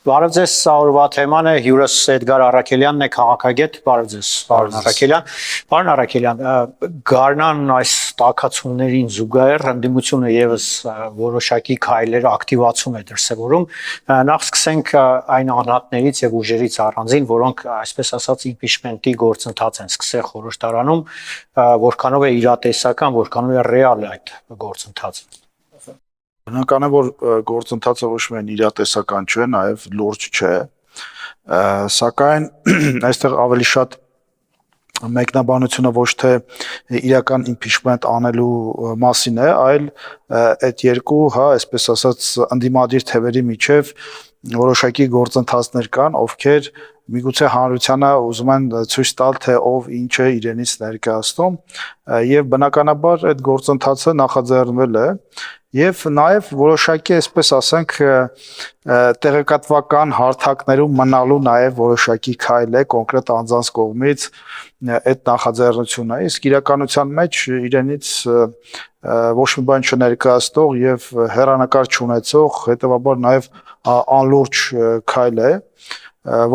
Բարև ձեզ, սա օրվա թեման է, հյուրս Էդգար Առաքելյանն է, քաղաքագետ, բարև ձեզ, պարոն Առաքելյան։ Պարոն Առաքելյան, գարնան այս տաքացումներին զուգահեռ ընդդիմությունը եւս որոշակի քայլեր ակտիվացում է դրսևորում։ Նախ սկսենք այն անհատներից եւ ուժերից առանձին, որոնք այսպես ասած իմպիչմենտի գործընթաց են սկսել խորհրդարանում, որքանով է իրատեսական, որքանով է ռեալ այդ գործընթացը։ Բնական է, որ գործընթացը ոչ միայն իրատեսական չէ, նաև լուրջ չէ, սակայն այստեղ ավելի շատ մեկնաբանությունը ոչ թե իրական impeachment անելու մասին է, այլ այդ երկու, այսպես ասած, ընդդիմադիր թևերի միջև որոշակի գործընթացներ կան, ովքեր միգուցե հանրությանը ուզում են ցույց տալ, թե ով ինչ է իրենից ներկայացնում, եւ բնականաբար այդ գործընթացը նախաձեռնվել է եւ նաեւ որոշակի, այսպես ասենք, տեղեկատվական հարթակներում մնալու նաեւ որոշակի քայլ է կոնկրետ անձանց կողմից այդ նախաձեռնությունը, իսկ իրականության մեջ իրենից ոչ մի բան չներկայացնող եւ հեռանկար չունեցող, հետեւաբար նաեւ անլուրջ քայլ է,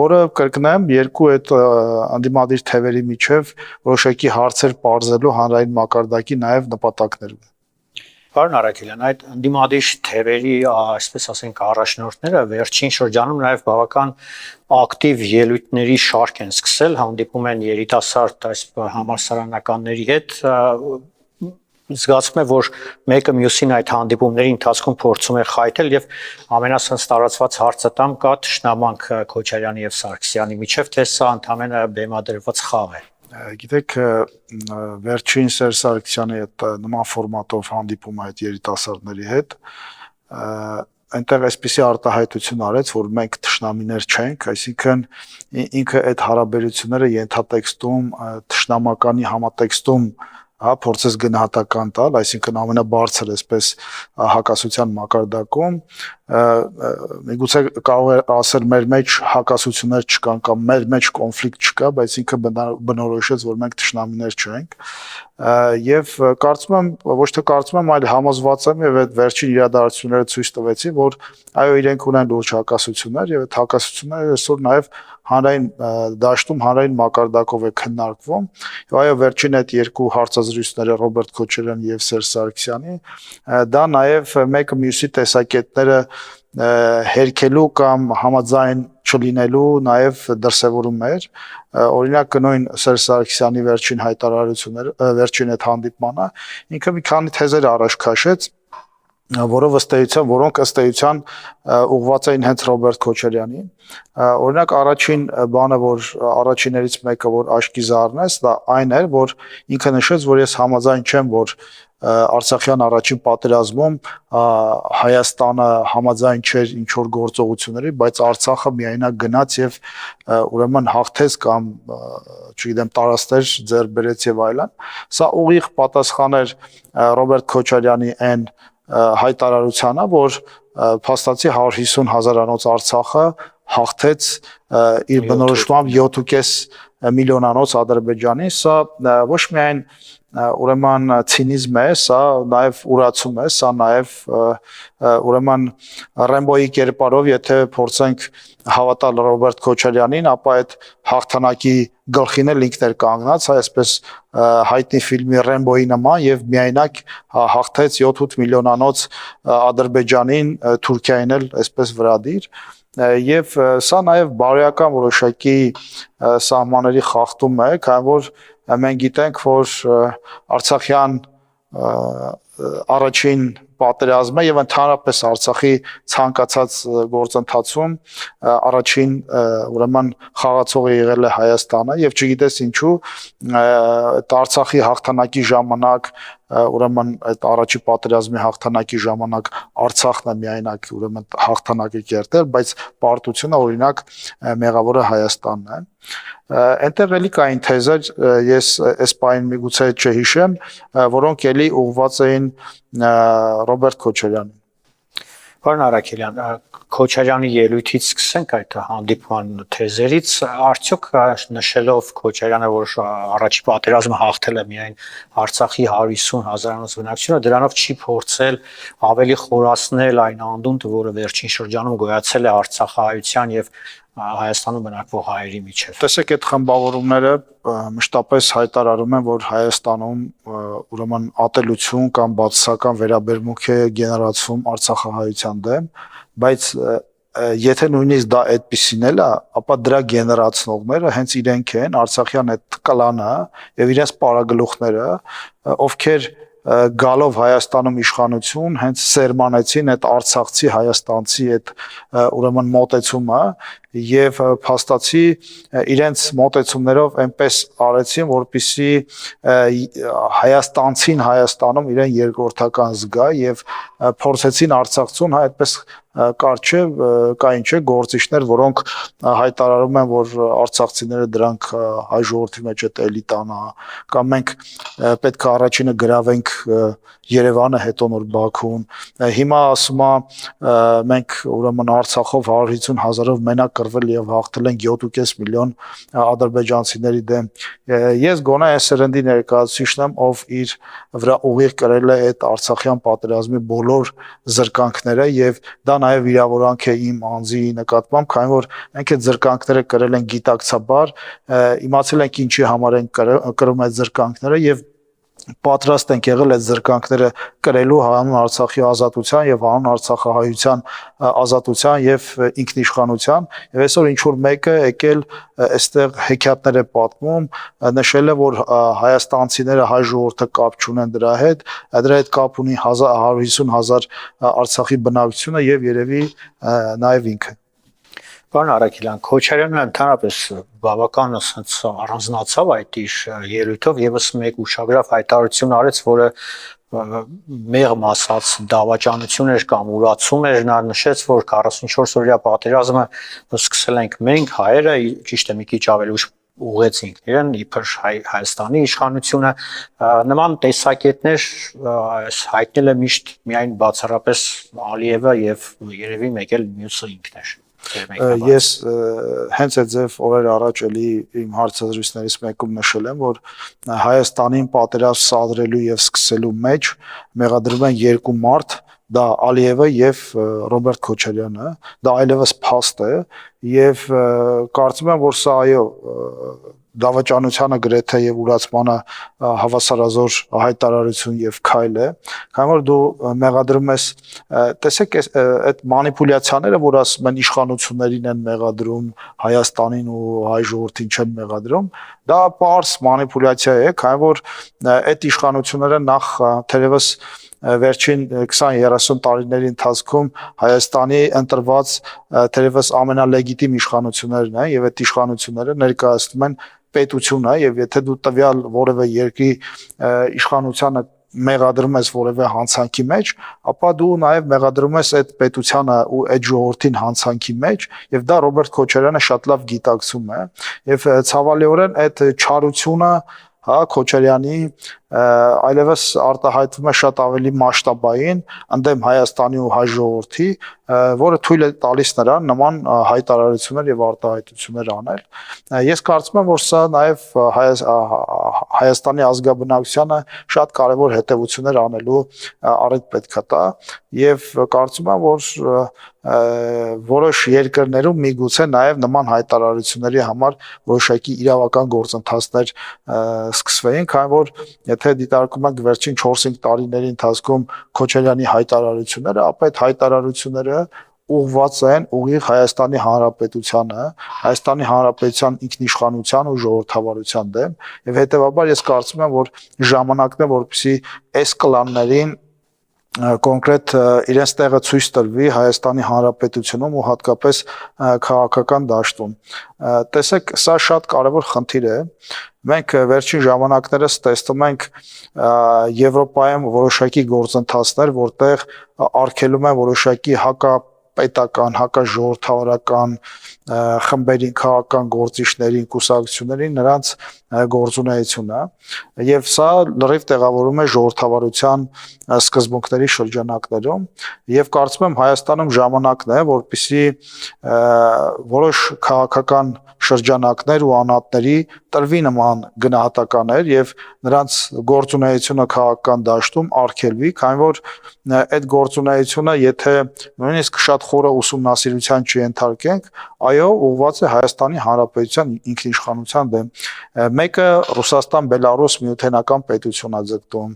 որը կրկնեմ երկու այդ անդիմադիր թևերի միջև որոշակի հարցեր պարզելու հանրային մակարդակի նաեւ նպատակներում։ Պարոն Առաքելյան, այդ ընդդիմադիր թևերի, այսպես ասենք, առաջնորդները վերջին շրջանում նաև բավական ակտիվ ելույթների շարք են սկսել, հանդիպում են երիտասարդ այս համալսարանականների հետ, զգացվում է, որ մեկը մյուսին այդ հանդիպումների ընթացքում փորձում է խայթել եւ ամենասենց տարածված հարցը տամ կա թշնամանք Քոչարյանի եւ Սարգսյանի միջև, թե սա ընդհանրապես բեմադրված խաղ է։ Գիտեք, վերջին Սերժ Սարգսյանի այդ նման ֆորմատով հանդիպում այդ երիտասարդների հետ, այնտեղ այսպիսի արտահայտություն արեց, որ մենք թշնամիներ չենք, այսինքն ինքը այդ հարաբերությունները ենթատեքստում, թշնամականի համատեքստում փորձես գնահատական տալ, այսինքն ամենաբարձր այսպես հակասության մակարդակում, միգուցե կարող է ասել մեր մեջ հակասություններ չկան կամ մեր մեջ կոնֆլիկտ չկա, բայց ինքը բնորոշեց, որ մենք թշնամիներ չենք, եւ կարծում եմ, ոչ թե կարծում եմ, այլ համոզված եմ եւ այդ վերջին իրադարձությունները ցույց տվեցին, որ այո, իրենք ունեն լուրջ հակասություններ եւ այդ հակասությունները այսօր նաեւ հանրային դաշտում հանրային մակարդակով է քննարկվում եւ այո վերջին այդ երկու հարցազրույցները Ռոբերտ Քոչարյանի եւ Սերժ Սարգսյանի դա նաեւ մեկը մյուսի տեսակետները հերքելու կամ համաձայն չլինելու նաեւ դրսևորում էր օրինակ նույն Սերժ Սարգսյանի վերջին հայտարարությունները վերջին այդ հանդիպմանը ինքը մի քանի թեզեր առաջ քաշեց որոնք ըստ էության ուղղված էին հենց Ռոբերտ Քոչարյանին օրինակ առաջին բանը որ առաջիներից մեկը որ աչքի զարնեց դա այն էր որ ինքը նշեց որ ես համաձայն չեմ որ Արցախյան առաջին պատերազմում Հայաստանը համաձայն չէր ինչ որ գործողությունների, բայց Արցախը միայնակ գնաց եւ ուրեմն հաղթեց կամ չգիտեմ տարածքներ ձեռք բերեց եւ այլն։ Սա ուղիղ պատասխան էր Ռոբերտ Քոչարյանի այն հայտարարությանը, որ փաստացի 150,000-անոց Արցախը հաղթեց իր բնորոշմամբ 7.5 միլիոնանոց Ադրբեջանի, սա ոչ միայն ուրեմն ցինիզմ է, սա նաև ուրացում է, սա նաև ուրեմն Ռեմբոյի կերպարով, եթե փորձենք հավատալ Ռոբերտ Քոչարյանին, ապա այդ հաղթանակի գլխին էլ ինքն էր կանգնած, այսպես հայտնի ֆիլմի Ռեմբոյի նման եւ միայնակ հաղթեց 7-8 միլիոնանոց Ադրբեջանին, Թուրքիային էլ այսպես վրադիր եւ սա նաև բարոյական որոշակի սահմանների խախտում է, քանի որ մենք գիտենք, որ Արցախյան առաջին պատերազմը եւ ընդհանրապես Արցախի ցանկացած գործընթացում առաջին ուրեմն խաղացողը եղել է Հայաստանը եւ չգիտես ինչու Արցախի հաղթանակի ժամանակ ուրեմն այդ առաջի պատերազմի հաղթանակի ժամանակ Արցախն է միայնակ ուրեմն հաղթանակը կերտել, բայց պարտությունը օրինակ մեղավորը Հայաստանն է։ Այնտեղ էլի կային թեզեր, ես այս պայն միգուցե չհիշեմ, որոնք էլի ուղղված էին Ռոբերտ Քոչարյանին։ Պարոն Արաքելյան, Քոչարյանի ելույթից սկսենք այդ հանդիպման թեզերից, արդյոք նշելով Քոչարյանը, որ առաջի պատերազմը հաղթել է միայն Արցախի 150,000-անոց բնակչությունը, դրանով չի փորձել ավելի խորացնել այն անդունդը, որը վերջին շրջանում գոյացել է արցախահայության եւ Հայաստանում բնակվող հայերի միջև։ Տեսեք, այդ խմբավորումները մշտապես հայտարարում են, որ Հայաստանում ուրեմն ատելություն կամ բացասական վերաբերմունք է գեներացվում արցախահայության դեմ, բայց եթե նույնիսկ դա այդպեսին էլ է, ապա դրա գեներացնողները հենց իրենք են, Արցախյան այդ կլանը եւ իրենց պարագլուխները, ովքեր գալով Հայաստանում իշխանություն հենց սերմանեցին այդ արցախցի հայաստանցի այդ ուրեմն մոտեցումը եւ փաստացի իրենց մոտեցումներով այնպես արեցին, որպեսզի հայաստանցին Հայաստանում իրեն երկրորդական զգա եւ փորձեցին արցախցուն այդպես կարճ կային չէ գործիչներ, որոնք հայտարարում են, որ արցախցիները դրանք հայ ժողովրդի մեջ այդ էլիտան է, կամ մենք պետք է առաջինը գրավենք Երևանը, հետո նոր Բաքուն։ Հիմա ասում է մենք ուրեմն Արցախով 150,000-ով մենակ կռվել եւ հաղթել ենք 7.5 միլիոն ադրբեջանցիների դեմ։ Ես գոնե այս սերնդի ներկայացուցիչն եմ, ով իր վրա ուղիղ կրել է այդ Արցախյան պատերազմի բոլոր զրկանքները եւ դա նաեւ վիրավորանք է իմ անձի նկատմամբ, քանի որ մենք այդ զրկանքները կրել ենք գիտակցաբար, իմացել ենք ինչի համար են կրում այդ զրկանքները եւ պատրաստ ենք եղել այդ զրկանքները կրելու հանուն Արցախի ազատության եւ հանուն արցախահայության ազատության եւ ինքնիշխանության եւ այսօր ինչ որ մեկը եկել այստեղ հեքիաթներ է պատմում, նշել է, որ հայաստանցիները հայ ժողովուրդը կապ չունեն դրա հետ կապ ունի 150,000 Արցախի բնակչությունը եւ երևի նաեւ ինքը։ Պարոն Արաքելյան, Քոչարյանը ընդհանրապես բավական ասած առանձնացավ այդ իր ելույթով եւս մեկ ուշագրավ հայտարարություն արեց, որը մեղմ ասած դավաճանություն էր կամ ուրացում էր, նա նշեց, որ 44-օրյա պատերազմը սկսել ենք մենք հայերը, ճիշտ է մի քիչ ավելի ուշ ուղեցինք իրեն իբր Հայաստանի իշխանությունը, նման տեսակետներ հայտնել է միշտ միայն բացառապես Ալիևը եւ երևի մեկ էլ մյուսը ինքն էր։ Ես հենց այդ ձև օրեր առաջ էլի իմ հարցազրույցներից մեկում նշել եմ, որ Հայաստանին պատերազմ սադրելու եւ սկսելու մեջ մեղադրվում են երկու մարդ, դա Ալիևը եւ Ռոբերտ Քոչարյանը, դա այլևս փաստ է եւ կարծում եմ, որ սա այո դավաճանությանը գրեթե եւ ուրացմանը հավասարազոր հայտարարություն եւ քայլ է, քանի որ դու մեղադրում ես, տեսեք այդ մանիպուլյացիաները, որ ասում են իշխանություններին են մեղադրում, Հայաստանին ու հայ ժողովրդին չեն մեղադրում, դա պարզ մանիպուլյացիա է, քանի որ այդ իշխանությունները նախ թերևս վերջին 20-30 տարիների ընթացքում Հայաստանի ընտրված թերևս ամենալեգիտիմ իշխանություններն են եւ այդ իշխանությունները ներկայացնում են պետությունը եւ եթե դու տվյալ որևէ երկրի իշխանությանը մեղադրում ես որևէ հանցանքի մեջ, ապա դու նաեւ մեղադրում ես այդ պետությանը ու այդ ժողովրդին հանցանքի մեջ եւ դա Ռոբերտ Քոչարյանը շատ լավ գիտակցում է եւ ցավալիորեն այդ չարությունը Քոչարյանի այլևս արտահայտվում է շատ ավելի մասշտաբային ընդդեմ Հայաստանի ու հայ ժողովրդի, որը թույլ է տալիս նրան նման հայտարարություններ եւ արտահայտություններ անել։ Ես կարծում եմ, որ սա նաեւ Հայաստանի ազգաբնակչությանը շատ կարեւոր հետեւություններ անելու առիթ պետք է տա եւ կարծում եմ, որ որոշ երկրներում միգուցե նաեւ նման հայտարարությունների համար որոշակի իրավական գործընթացներ սկսվեին, քանի որ եթե դիտարկում ենք վերջին 4-5 տարիների ընթացքում Քոչարյանի հայտարարությունները, ապա այդ հայտարարությունները ուղղված են ուղիղ Հայաստանի Հանրապետությանը, Հայաստանի Հանրապետության ինքնիշխանության ու ժողովրդավարության դեմ, եւ հետեւաբար ես կարծում եմ, որ ժամանակն է, որպեսզի այս կլաններին կոնկրետ իրենց տեղը ցույց տրվի Հայաստանի Հանրապետությունում ու հատկապես քաղաքական դաշտում։ Տեսեք, սա շատ կարևոր խնդիր է։ Մենք վերջին ժամանակներս տեսնում ենք Եվրոպայում որոշակի գործընթացներ, որտեղ արգելում են որոշակի հակապետական, հակաժողովրդավարական խմբերին, քաղաքական գործիչներին, կուսակցություններին նրանց գործունեությունը եւ սա լրիվ տեղավորում է ժողովրդավարության սկզբունքների շրջանակներում եւ կարծում եմ Հայաստանում ժամանակն է որպեսզի որոշ քաղաքական շրջանակներ ու անհատների տրվի նման գնահատականներ եւ նրանց գործունեությունը քաղաքական դաշտում արգելվի, քանի որ այդ գործունեությունը եթե նույնիսկ շատ խորը ուսումնասիրության չենթարկենք, այո, ուղղված է Հայաստանի Հանրապետության ինքնիշխանության դեմ։ Մեկը Ռուսաստան-Բելարուս միութենական պետություն է ձգտում,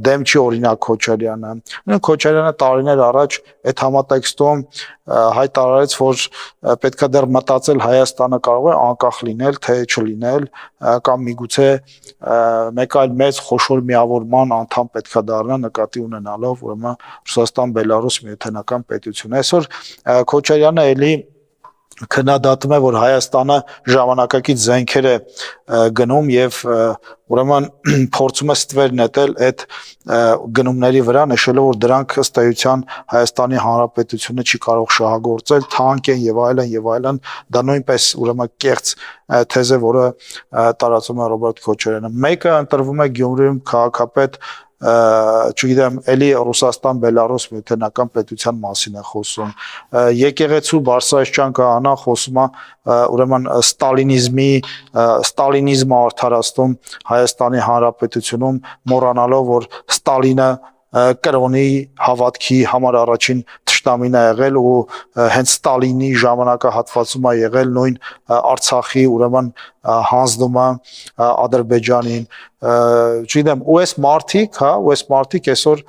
դեմ չի օրինակ Քոչարյանը։ Քոչարյանը տարիներ առաջ այդ համատեքստում հայտարարեց, որ պետքա դեռ մտածել Հայաստանը կարող է անկախ լինել, թե չլինել, կամ միգուցե մեկ այլ մեծ խոշոր միավորման անդամ պետքա դառնա նկատի ունենալով ուրեմն Ռուսաստան-Բելարուս միութենական պետություն։ Այսօր Քոչարյանը էլի քննադատում է, որ Հայաստանը ժամանակակից զենքեր է գնում եւ ուրեմն փորձում է ստվեր նետել այդ գնումների վրա, նշելով, որ դրանք ըստ էության Հայաստանի Հանրապետությունը չի կարող շահագործել, թանկ են եւ այլն, դա նույնպես ուրեմն կեղծ թեզ է, որը տարածում է Ռոբերտ Քոչարյանը։ Մեկը ընտրվում է Գյումրիում քաղաքապետ չգիտեմ, էլի Ռուսաստան-Բելարուս միութենական պետության մասին է խոսում։ Եկեղեցու Բարսայեհյան քահանա խոսում է ուրեմն ստալինիզմը արդարացնում Հայաստանի Հանրապետությունում, մոռանալով, որ Ստալինը կրոնի հավատքի համար առաջին թշնամին է եղել ու հենց Ստալինի ժամանակահատվածում է եղել նույն Արցախի ուրեմն հանձնումը Ադրբեջանին, չգիտեմ, ու այս մարդիկ այսօր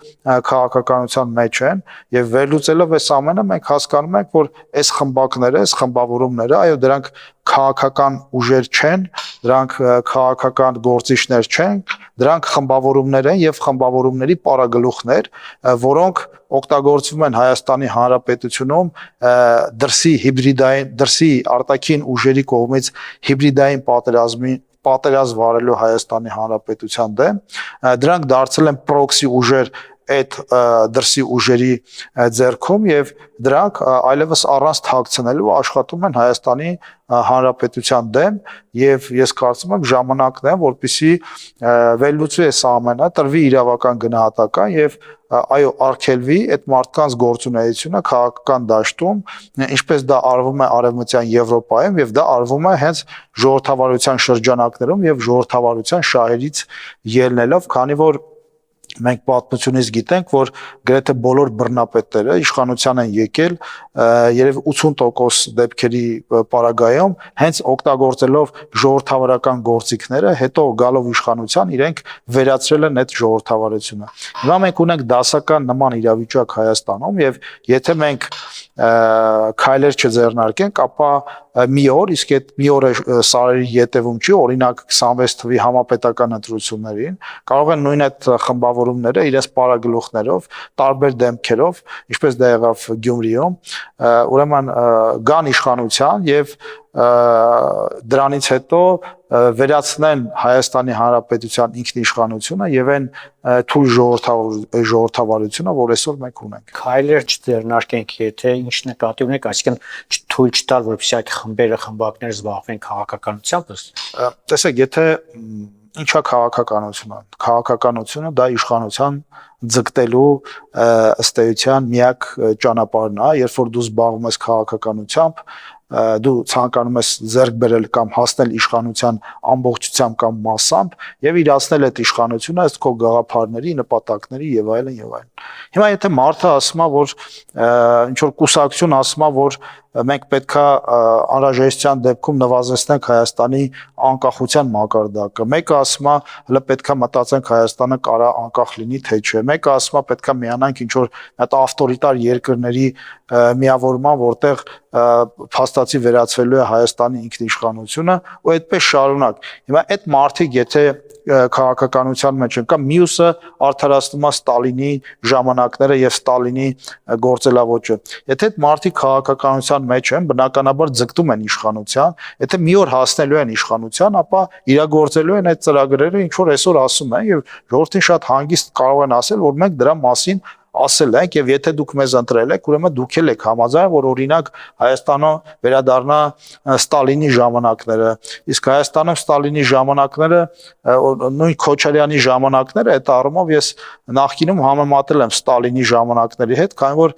քաղաքականության մեջ են եւ վերլուծելով այս ամենը մենք հասկանում ենք, որ այս խմբակները, այս խմբավորումները, այո, դրանք քաղաքական ուժեր չեն, դրանք քաղաքական գործիչներ չեն, դրանք խմբավորումներ են եւ խմբավորումների պարագլուխներ, որոնք օգտագործվում են Հայաստանի Հանրապետությունում դրսի արտաքին ուժերի կողմից հիբրիդային պատերազմ վարելու Հայաստանի Հանրապետության դեմ, դրանք դարձել են պրոքսի ուժեր այդ դրսի ուժերի ձեռքում եւ դրանք այլևս առանց թաքցնելու աշխատում են Հայաստանի Հանրապետության դեմ եւ ես կարծում եմ ժամանակն է որպեսզի վերլուծվի այս ամենը, տրվի իրավական գնահատական եւ այո արգելվի այդ մարդկանց գործունեությունը քաղաքական դաշտում, ինչպես դա արվում է Արևմտյան Եվրոպայում եւ դա արվում է հենց ժողովրդավարության շրջանակներում եւ ժողովրդավարության շահերից ելնելով, քանի որ մենք պատմությունից գիտենք, որ գրեթե բոլոր բռնապետները իշխանության են եկել երևի 80% դեպքերի պարագայում հենց օգտագործելով ժողովրդավարական գործիքները, հետո գալով իշխանության իրենք վերացրել են այդ ժողովրդավարությունը։ Հիմա մենք ունենք դասական նման իրավիճակ Հայաստանում եւ եթե մենք քայլեր չձեռնարկենք, ապա մի օր, իսկ այդ մի օրը սարերի յետևում չի, օրինակ 26 թվականի համապետական ընտրություններին, կարող են նույն այդ խմբավորումները իրենց պարագլուխներով, տարբեր դեմքերով, ինչպես դա եղավ Գյումրիում, ուրեմն գան իշխանության եւ դրանից հետո վերացնեն Հայաստանի Հանրապետության ինքնիշխանությունը եւ այն թույլ ժողովրդավարությունը, որ այսօր մենք ունենք։ Քայլեր չձեռնարկենք, եթե ինչ նկատի ունեք, այսինքն թույլ չտալ, որպեսզի այդ խմբակները զբաղվեն քաղաքականությամբ։ Տեսեք, եթե ինչա քաղաքականությունը։ Քաղաքականությունը դա իշխանության ձգտելու ըստ էության միակ ճանապարհն է, երբ որ դու զբաղվում ես քաղաքականությամբ, դու ցանկանում ես ձեռք բերել կամ հասնել իշխանության ամբողջությամբ կամ մասամբ եւ իրացնել այդ իշխանությունը ըստ քո գաղափարների, նպատակների եւ այլն եւ այլն։ Հիմա եթե մարդը ասում է, որ ինչ որ կուսակցություն ասում է, որ մենք պետքա անհրաժեշտության դեպքում նվազեցնենք Հայաստանի անկախության մակարդակը։ Մեկը ասում է, հələ պետքա մտածենք Հայաստանը կարա անկախ լինի թե չէ։ Մեկը ասում է, պետքա միանանք ինչ որ այդ ավտորիտար երկրների միավորման, որտեղ փաստացի վերածվելու է Հայաստանի ինքնիշխանությունը, ու այդպես շարունակ։ Հիմա այդ մարդիկ, եթե քաղաքականության մեջ են կամ մյուսը արդարացնում է Ստալինի ժամանակները եւ Ստալինի գործելավոճը։ Եթե այդ մարդիկ քաղաքականության մեջ են, բնականաբար ձգտում են իշխանության, եթե մի օր հասնելու են իշխանության, ապա իրագործելու են այդ ծրագրերը, ինչ որ այսօր ասում են եւ ժողովրդին շատ հանգիստ կարող են ասել, որ մենք դրա մասին ասել ենք եւ եթե դուք մեզ ընտրել եք, ուրեմն դուք էլ եք համաձայն, որ օրինակ Հայաստանը վերադառնա Ստալինի ժամանակները, իսկ Հայաստանում Ստալինի ժամանակները նույն Քոչարյանի ժամանակները, այդ առումով ես նախկինում համեմատել եմ Ստալինի ժամանակների հետ, քանի որ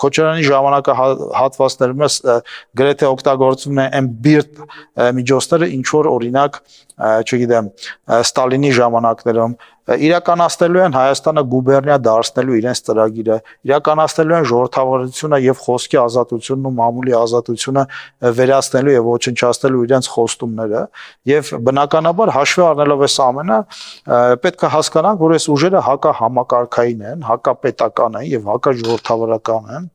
Քոչարյանի ժամանակը հատվածներում գրեթե օգտագործվում է այն բիրտ միջոցները, ինչ որ օրինակ, չգիտեմ, Ստալինի ժամանակներում իրականացնելու են Հայաստանը գուբերնիա դարձնելու իրենց ծրագիրը, իրականացնելու են ժողովրդավարությունը եւ խոսքի ազատությունն ու մամուլի ազատությունը վերացնելու եւ ոչնչացնելու իրենց խոստումները եւ բնականաբար հաշվի առնելով այս ամենը պետք է հասկանանք, որ այս ուժերը հակահամակարգային են, հակապետական են եւ հակաժողովրդավարական են։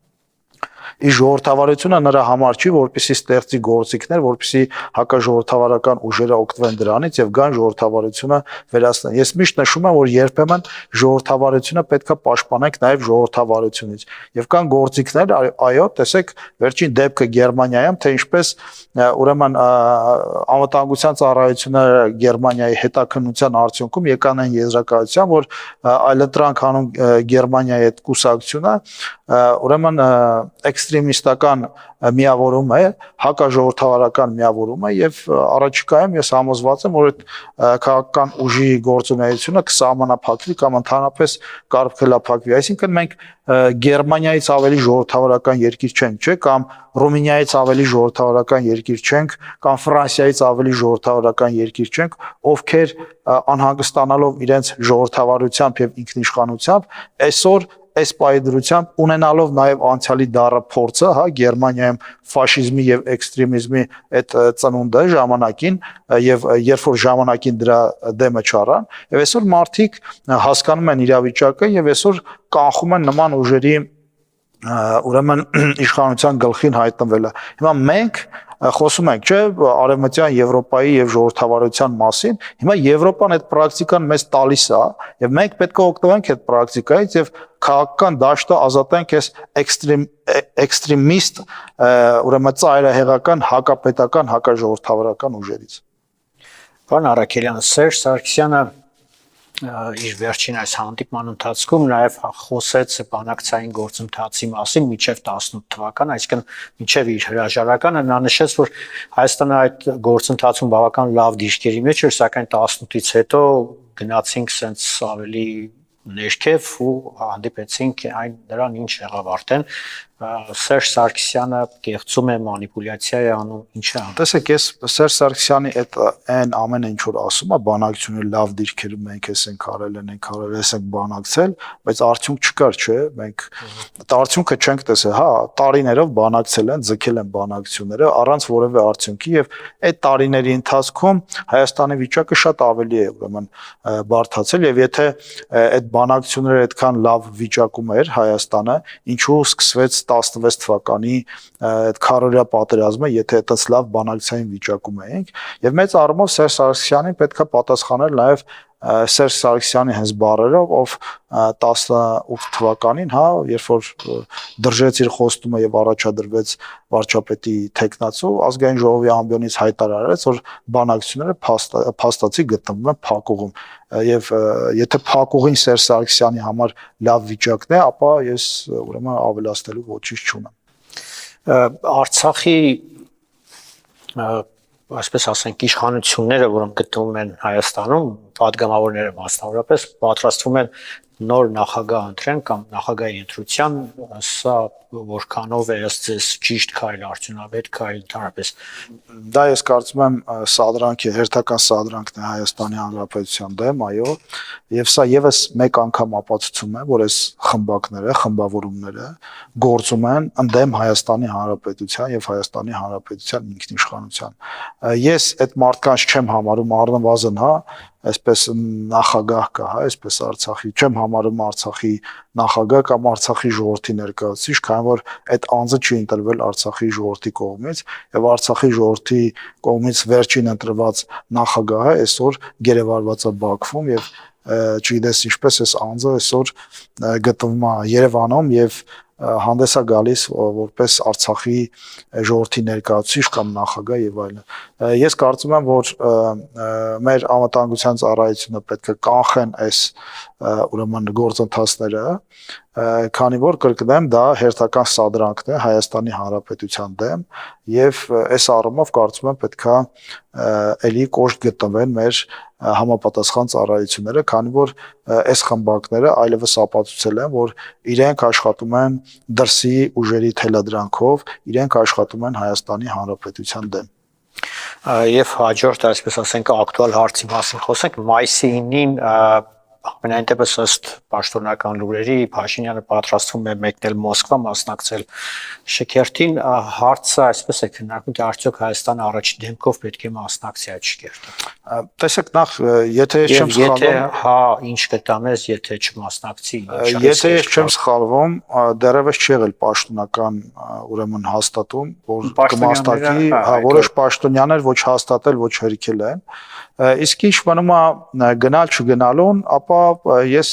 Իսկ ժողովրդավարությունը նրա համար չի, որպեսզի ստեղծի գործիքներ, որպեսզի հակաժողովրդավարական ուժերը օգտվեն դրանից եւ գան ժողովրդավարությունը վերացնեն։ Ես միշտ նշում եմ, որ երբեմն ժողովրդավարությունը պետք է պաշտպանենք նաեւ ժողովրդավարությունից։ Եվ կան գործիքներ, այո, տեսեք, վերջին դեպքը Գերմանիայում, թե ինչպես ուրեմն անվտանգության ծառայությունը Գերմանիայի հետաքննության արդյունքում եկան այն եզրակացության, որ այլընտրանք անում Գերմանիայի հետ կուսակցությունը, ուրեմն էքստրեմիստական միավորում է, հակաժողովրդավարական միավորում է եւ առաջիկայում ես համոզված եմ, որ այդ քաղաքական ուժի գործունեությունը կսահմանափակվի կամ ընդհանրապես կարգելափակվի։ Այսինքն մենք Գերմանիայից ավելի ժողովրդավարական երկիր չենք, չէ՞, կամ Ռումինիայից ավելի ժողովրդավարական երկիր չենք, կամ Ֆրանսիայից ավելի ժողովրդավարական երկիր չենք, ովքեր անհանգստանալով իրենց ժողովրդավարությամբ եւ ինքնիշխանությամբ այսօր այս պայդրությամբ ունենալով նաև անցյալի դառը փորձը, հա, Գերմանիայում ֆաշիզմի եւ էքստրեմիզմի այդ ծնունդը ժամանակին եւ երբ որ ժամանակին դրա դեմը չառան, եւ այսօր մարդիկ հասկանում են իրավիճակը եւ այսօր կանխում են նման ուժերի ուրեմն իշխանության գլխին հայտնվելը։ Հիմա մենք խոսում ենք, չէ, արևմտյան Եվրոպայի եւ ժողովրդավարության մասին, հիմա Եվրոպան այդ պրակտիկան մեզ տալիս է եւ մենք պետք է օգտվենք այդ պրակտիկայից եւ քաղաքական դաշտը ազատենք այս էքստրեմիստ, ուրեմն ծայրահեղական, հակապետական, հակաժողովրդավարական ուժերից։ Պարոն Առաքելյան, Սերժ Սարգսյանը իր վերջին այս հանդիպման ընթացքում նաև խոսեց բանակցային գործընթացի մասին մինչև 18 թվական, այսինքն մինչև իր հրաժարականը նա նշեց, որ Հայաստանը այդ գործընթացում բավական լավ դիրքերի մեջ էր, սակայն 18-ից հետո գնացինք սենց ավելի ներքև ու հանդիպեցինք այն նրան ինչ եղավ արդեն Սերժ Սարգսյանը կեղծում է մանիպուլյացիա է անում, ինչ է անում։ Տեսեք, ես Սերժ Սարգսյանի այդ այն ամենը ինչ որ ասում է, բանակցությունը լավ դիրքերում մենք ենք արել, ենք բանակցել, բայց արդյունք չկար, չէ՞, մենք այդ արդյունքը չենք տեսել, հա, տարիներով բանակցել են, ձգել են բանակցությունները առանց որևէ արդյունքի եւ այդ տարիների ընթացքում Հայաստանի վիճակը շատ ավելի է ուրեմն բարդացել եւ եթե այդ բանակցությունները այդքան լավ վիճակում էր Հայաստանը, ինչու սկսվեց 16 թվականի այդ քարորյա պատերազմը, եթե այդպես լավ բանակցային վիճակում էինք, եւ մեծ առումով Սերժ Սարգսյանին պետքա պատասխանել նաեւ Սերժ Սարգսյանի հենց բառերով, ով 18 թվականին, հա, երբ որ դրժեց իր խոստումը եւ առաջադրվեց վարչապետի տեխնացու, ազգային ժողովի ամբիոնից հայտարարեց, որ բանակցությունները փաստացի գտնվում են փակուղում եւ եթե փակուղին Սերժ Սարգսյանի համար լավ վիճակն է, ապա ես ուրեմն ավելացնելու ոչինչ չունեմ։ Արցախի այսպես ասենք իշխանությունները, որոնք գտնվում են Հայաստանում, падգամավորները մասնավորապես պատրաստվում են նոր նախագահ ընտրեն կամ նախագահի ընտրության, սա որքանով է ըստ ճիշտ քայլ, արդյունավետ քայլ ընդհանրապես։ Դա ես կարծում եմ սադրանք է, հերթական սադրանքն է Հայաստանի Հանրապետության դեմ, այո, եւ սա եւս մեկ անգամ ապացուցում է, որ այս խմբակները, խմբավորումները գործում են ընդդեմ Հայաստանի Հանրապետության եւ Հայաստանի Հանրապետության ինքնիշխանության։ Ես այդ մարդկանց չեմ համարում առնվազն, հա, այսպես նախագահ կա, հա, այսպես Արցախի, չեմ համարում Արցախի նախագահ կամ Արցախի ժողովրդի ներկայացուցիչ, քանի որ այդ անձը չի ընտրվել Արցախի ժողովրդի կողմից եւ Արցախի ժողովրդի կողմից վերջին ընտրված նախագահը այսօր գերեվարված է Բաքվում եւ չգիտես ինչպես այս անձը այսօր գտնվում է Երևանում եւ հանդես է գալիս որպես Արցախի ժողովրդի ներկայացուցիչ կամ նախագահ եւ այլն։ Ես կարծում եմ, որ մեր անվտանգության ծառայությունը պետք է կանխեն այս ուրեմն գործընթացները քանի որ կրկնեմ դա հերթական սադրանքն է Հայաստանի Հանրապետության դեմ եւ այս առումով կարծում եմ պետքա ելի կոշտ գտնվեն մեր համապատասխան ծառայությունները, քանի որ այս խմբակները այլևս ապացուցել են, որ իրենք աշխատում են դրսի ուժերի թելադրանքով, իրենք աշխատում են Հայաստանի Հանրապետության դեմ։ Եվ հաջորդ, այսպես ասենք, ակտուալ հարցի մասին խոսենք, մայիսի 9-ին ամենայն դեպս ըստ պաշտոնական լուրերի Փաշինյանը պատրաստվում է մեկնել Մոսկվա, մասնակցել շքերթին, հարցը այսպես է քննարկվում, թե արդյոք Հայաստանը առաջին դեմքով պետք է մասնակցի այդ շքերթին։ Տեսեք, նախ եթե ես չեմ սխալվում, հա, ինչ կտամես, եթե չմասնակցի, եթե ես չեմ սխալվում, դեռևս չի եղել պաշտոնական ուրեմն հաստատում, որ կմասնակցի, որոշ պաշտոնյաներ ոչ հաստատել, ոչ հերքել են։ Իսկ ինչ մնում է գնալ չգնալուն, ապա ես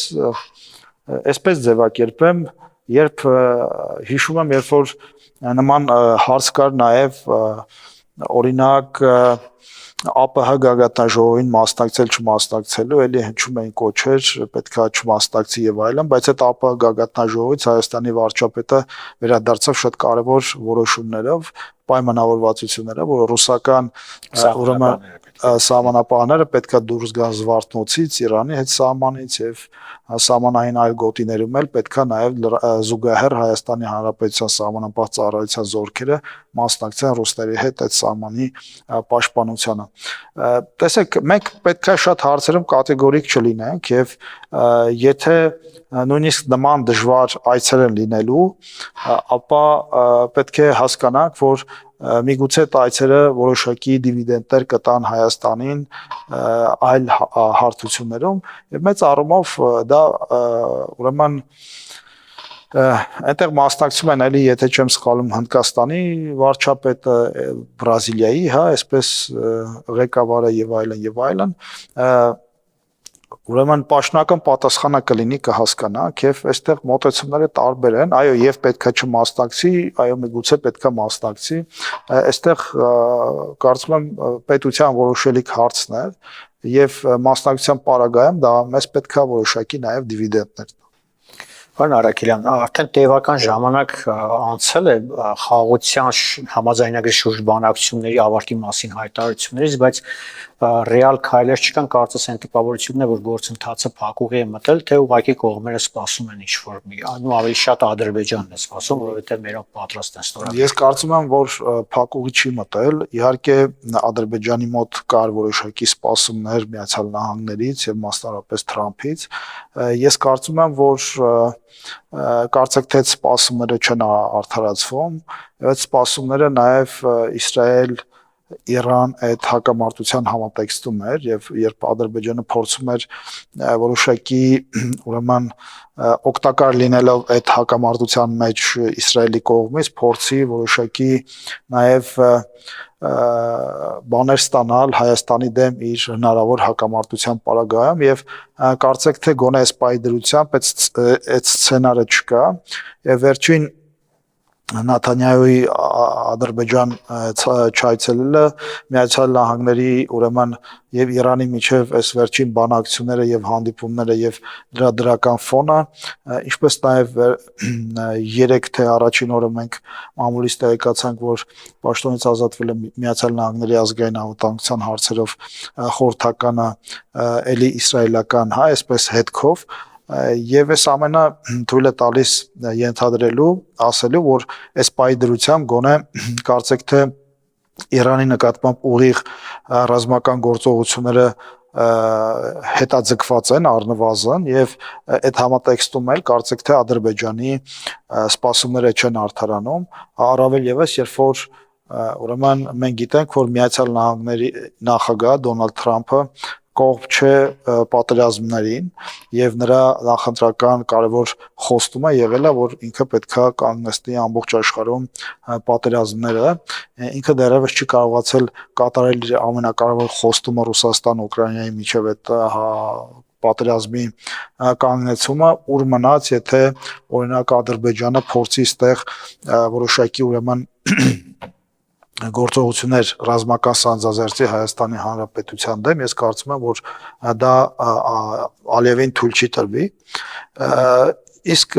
այսպես ձևակերպեմ, երբ հիշում եմ, երբ որ նման հարց կար նաև օրինակ ԱՊՀ գագաթնաժողովին մասնակցել չմասնակցելու, էլի հնչում էին կոչեր, պետքա չմասնակցի եւ այլն, բայց այդ ԱՊՀ գագաթնաժողովից Հայաստանի վարչապետը վերադարձավ շատ կարևոր որոշումներով, պայմանավորվածություններով, որ ռուսական ուրեմն սահմանապահները պետքա դուրս գան Զվարթնոցից, Իրանի հետ սահմանից եւ սահմանային այլ գոտիներում էլ պետքա նաեւ զուգահեռ Հայաստանի Հանրապետության սահմանապահ ծառայության զորքերը մասնակցեն ռուսների հետ այդ սահմանի պաշտպանությանը։ Տեսեք, մենք պետքա շատ հարցերում կատեգորիկ չլինենք եւ եթե նույնիսկ նման դժվար այցեր են լինելու, ապա պետք է հասկանանք, որ միգուցե այդ այցերը որոշակի դիվիդենտներ կտան Հայաստանին այլ հարթություններում եւ մեծ առումով դա ուրեմն այնտեղ մասնակցում են էլի, եթե չեմ սխալվում, Հնդկաստանի վարչապետը, Բրազիլիայի, հա, այսպես ղեկավարը եւ այլն, ուրեմն պաշտոնական պատասխանը կլինի կհասկանանք եւ այստեղ մոտեցումները տարբեր են, այո, եւ պետքա չմասնակցի, այո, միգուցե պետքա մասնակցի, այստեղ կարծում եմ պետության որոշելիք հարցն է եւ մասնակցության պարագայում դա մեզ պետքա որոշակի նաեւ դիվիդենտներ։ Պարոն Արաքելյան, արդեն տևական ժամանակ անցել է խաղաղության համաձայնագրի շուրջ բանակցությունների ավարտի մասին հայտարարություններից, բայց ռեալ քայլեր չկան, կարծես այն տպավորությունն է, որ գործընթացը փակուղի է մտել, թե ուղղակի կողմերը սպասում են ինչ-որ մի, ավելի շատ Ադրբեջանն է սպասում, որովհետև մերոնք պատրաստ են ստորագրել։ Ես կարծում եմ, որ փակուղի չի մտել, իհարկե Ադրբեջանի մոտ կար որոշակի սպասումներ Միացյալ Նահանգներից եւ մասնավորապես Թրամփից։ Ես կարծում եմ, որ կարծեք թե սպասումները չեն արդարացվում, այդ սպասումները նաև Իսրայել Իրան այդ հակամարտության համատեքստում էր եւ երբ Ադրբեջանը փորձում էր որոշակի ուրեմն օգտակար լինելով այդ հակամարտության մեջ Իսրայելի կողմից փորձի որոշակի նաև բաներ ստանալ Հայաստանի դեմ իր հնարավոր հակամարտության պարագայում եւ կարծեք թե գոնե այս պայդրությամբ այդ սցենարը չկա եւ վերջին Նաթանյահուի Ադրբեջան չայցելելը Միացյալ Նահանգների ուրեմն եւ Իրանի միջև այս վերջին բանակցությունները եւ հանդիպումները եւ դրա դրական ֆոնը ինչպես նաեւ 3 թե առաջին օրը մենք մամուլից տեղեկացանք որ պաշտոնից ազատվել է Միացյալ Նահանգների ազգային անվտանգության հարցերով խորհրդականը էլի իսրայելական հա այսպես հետքով Եվ այս ամենը թույլ է տալիս ենթադրելու, ասելու, որ այս պայդրությամբ գոնե կարծեք թե Իրանի նկատմամբ ուղիղ ռազմական գործողությունները հետաձգված են առնվազն եւ այդ համատեքստում էլ կարծեք թե Ադրբեջանի սպասումները չեն արդարանում, առավել եւս երբ որ ուրեմն մենք գիտենք, որ Միացյալ Նահանգների նախագահ Դոնալդ Թրամփը կողմ չէ պատերազմներին եւ նրա նախընտրական կարևոր խոստումը եղել է որ ինքը պետքա կանգնեցնի ամբողջ աշխարհում պատերազմները ինքը դեռևս չի կարողացել կատարել իր ամենակարևոր խոստումը Ռուսաստան-Ուկրաինայի միջև այդ պատերազմի կանգնեցումը ուր մնաց եթե օրինակ Ադրբեջանը փորձի ստեղ որոշակի ուրեմն գործողություններ ռազմական սանձազերծի Հայաստանի Հանրապետության դեմ ես կարծում եմ որ դա Ալիևին թույլ չի տրվի Իսկ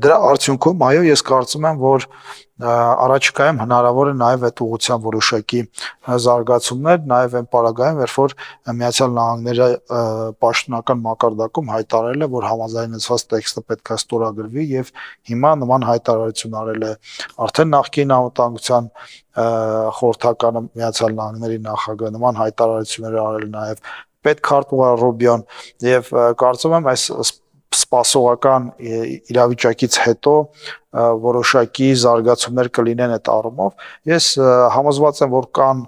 դրա արդյունքում այո ես կարծում եմ որ առաջիկայում հնարավոր է նաև այդ ուղղության որոշակի զարգացումներ նաև այն պարագայում երբ որ Միացյալ Նահանգները պաշտոնական մակարդակում հայտարարել է որ համաձայնեցված տեքստը պետք է ստորագրվի եւ հիմա նման հայտարարություն արել է արդեն նախկին անվտանգության խորհրդականը Միացյալ Նահանգների նախագահը նման հայտարարություններ արել նաև պետքարտուղար Ռոբիոն եւ կարծում եմ այս սպասողական իրավիճակից հետո որոշակի զարգացումներ կլինեն այդ առումով ես համոզված եմ որ կան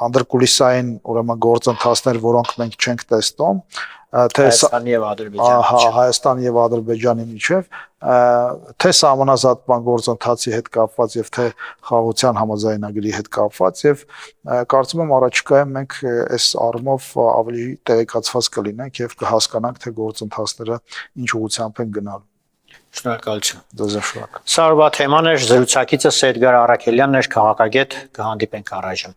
անդրկուլիսային ուրեմն գործընթացներ որոնք մենք չենք տեսնում թե Հայաստանի եւ Ադրբեջանի միջև թե սահմանազատման գործընթացի հետ կապված եւ թե խաղաղության համաձայնագրի հետ կապված եւ կարծում եմ առաջիկայում մենք այս առումով ավելի տեղեկացված կլինենք եւ կհասկանանք թե գործընթացները ինչ ուղղությամբ են գնալու Շնորհակալություն Դուք շնորհակալ Սարվա թեման էր զրուցակիցը Սեդգար Արաքելյանն էր քաղաքագետ կհանդիպենք առայժմ